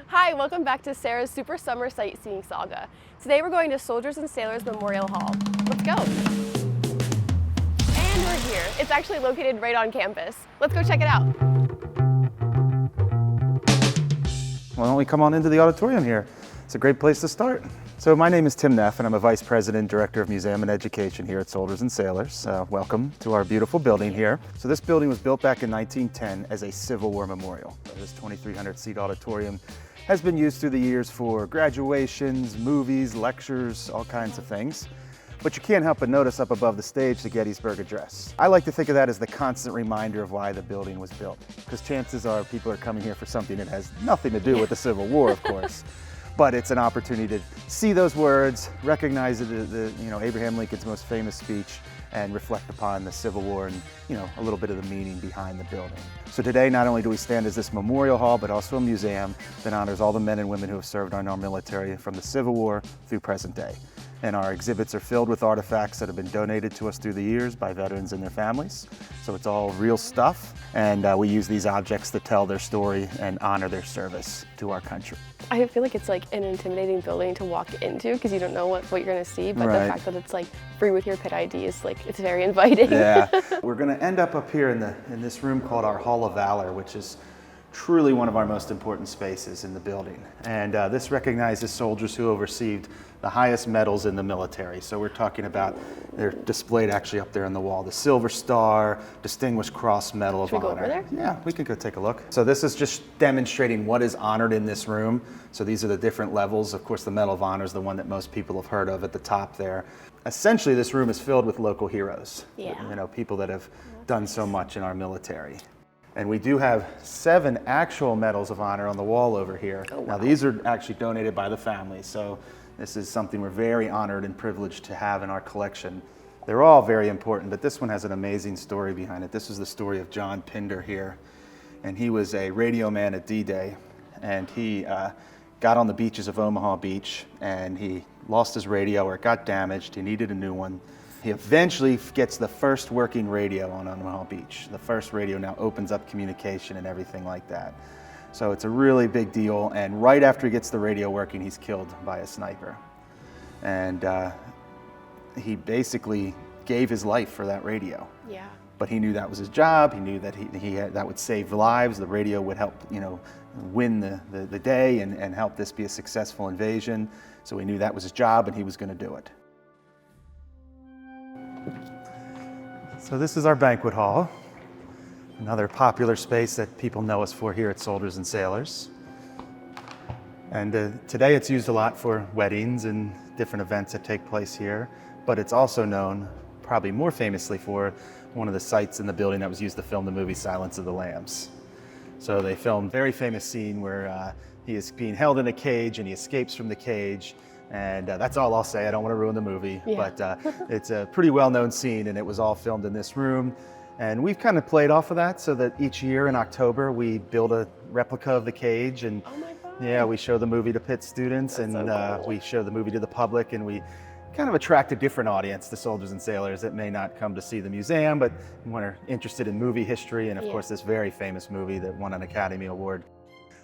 Hi, welcome back to Sarah's Super Summer Sightseeing Saga. Today we're going to Soldiers and Sailors Memorial Hall. Let's go. And we're here. It's actually located right on campus. Let's go check it out. Why don't we come on into the auditorium here? It's a great place to start. So my name is Tim Neff, and I'm a Vice President, Director of Museum and Education here at Soldiers and Sailors. Welcome to our beautiful building here. So this building was built back in 1910 as a Civil War memorial. This 2,300-seat auditorium has been used through the years for graduations, movies, lectures, all kinds of things. But you can't help but notice up above the stage the Gettysburg Address. I like to think of that as the constant reminder of why the building was built, because chances are people are coming here for something that has nothing to do with the Civil War, of course. But it's an opportunity to see those words, recognize Abraham Lincoln's most famous speech, and reflect upon the Civil War and a little bit of the meaning behind the building. So today, not only do we stand as this memorial hall, but also a museum that honors all the men and women who have served in our military from the Civil War through present day. And our exhibits are filled with artifacts that have been donated to us through the years by veterans and their families. So it's all real stuff, and we use these objects to tell their story and honor their service to our country. I feel like it's like an intimidating building to walk into because you don't know what you're going to see, but Right. the fact that it's like free with your pit ID is like, it's very inviting. Yeah, we're going to end up here in this room called our Hall of Valor, which is truly one of our most important spaces in the building. And this recognizes soldiers who have received the highest medals in the military. So we're talking about, they're displayed actually up there on the wall, the Silver Star, Distinguished Cross Medal of Should we Honor. go over there? Yeah, we could go take a look. So this is just demonstrating what is honored in this room. So these are the different levels. Of course, the Medal of Honor is the one that most people have heard of at the top there. Essentially, this room is filled with local heroes. Yeah. People that have done so much in our military. And we do have 7 actual Medals of Honor on the wall over here. Oh, wow. Now these are actually donated by the family, so this is something we're very honored and privileged to have in our collection. They're all very important, but this one has an amazing story behind it. This is the story of John Pinder here. And he was a radio man at D-Day, and he got on the beaches of Omaha Beach, and he lost his radio, or it got damaged. He needed a new one. He eventually gets the first working radio on Omaha Beach. The first radio now opens up communication and everything like that. So it's a really big deal, and right after he gets the radio working, he's killed by a sniper. And he basically gave his life for that radio. Yeah. But he knew that was his job. He knew that that would save lives. The radio would help, win the day and help this be a successful invasion. So he knew that was his job, and he was going to do it. So this is our banquet hall, another popular space that people know us for here at Soldiers and Sailors. And today it's used a lot for weddings and different events that take place here, but it's also known probably more famously for one of the sites in the building that was used to film the movie Silence of the Lambs. So they filmed a very famous scene where he is being held in a cage and he escapes from the cage. And that's all I'll say. I don't want to ruin the movie, Yeah. but it's a pretty well-known scene, and it was all filmed in this room. And we've kind of played off of that so that each year in October we build a replica of the cage, and Oh my God. yeah, we show the movie to Pitt students, That's and so cool. we show the movie to the public, and we kind of attract a different audience, the Soldiers and Sailors that may not come to see the museum, but are interested in movie history, and of Yeah. course this very famous movie that won an Academy Award.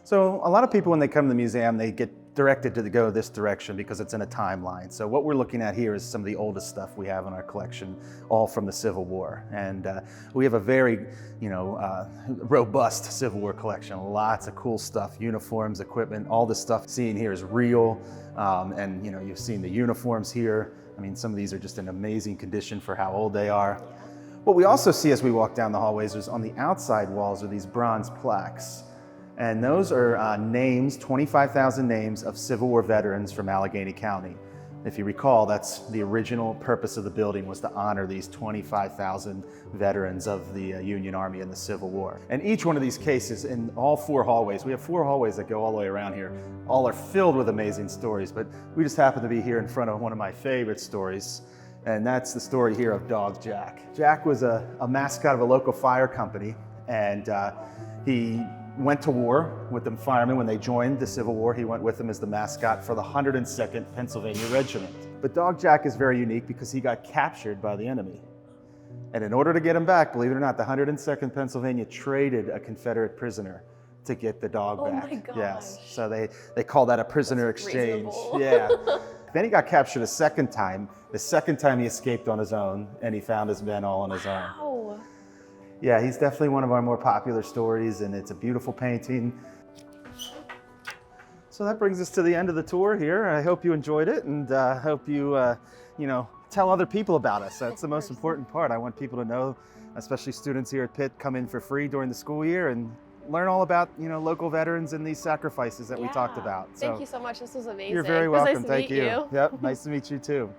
So a lot of people, when they come to the museum, they get directed to go this direction because it's in a timeline. So what we're looking at here is some of the oldest stuff we have in our collection, all from the Civil War. And we have a very, robust Civil War collection. Lots of cool stuff, uniforms, equipment, all this stuff seen here is real. And you've seen the uniforms here. I mean, some of these are just in amazing condition for how old they are. What we also see as we walk down the hallways is on the outside walls are these bronze plaques. And those are names, 25,000 names of Civil War veterans from Allegheny County. If you recall, that's the original purpose of the building, was to honor these 25,000 veterans of the Union Army in the Civil War. And each one of these cases in all 4 hallways, we have 4 hallways that go all the way around here, all are filled with amazing stories, but we just happen to be here in front of one of my favorite stories, and that's the story here of Dog Jack. Jack was a mascot of a local fire company, and he went to war with the firemen. When they joined the Civil War, he went with them as the mascot for the 102nd Pennsylvania Regiment. But Dog Jack is very unique because he got captured by the enemy. And in order to get him back, believe it or not, the 102nd Pennsylvania traded a Confederate prisoner to get the dog Oh back. my gosh. Yes, so they call that a prisoner That's exchange. reasonable. Yeah. Then he got captured a second time. The second time he escaped on his own, and he found his men all on his own. Wow. Yeah, he's definitely one of our more popular stories, and it's a beautiful painting. So that brings us to the end of the tour here. I hope you enjoyed it, and hope you, tell other people about us. That's the most important part. I want people to know, especially students here at Pitt, come in for free during the school year and learn all about, local veterans and these sacrifices that we talked about. Thank you so much. This was amazing. You're very It was welcome. nice to Thank meet you. Yep, nice to meet you too.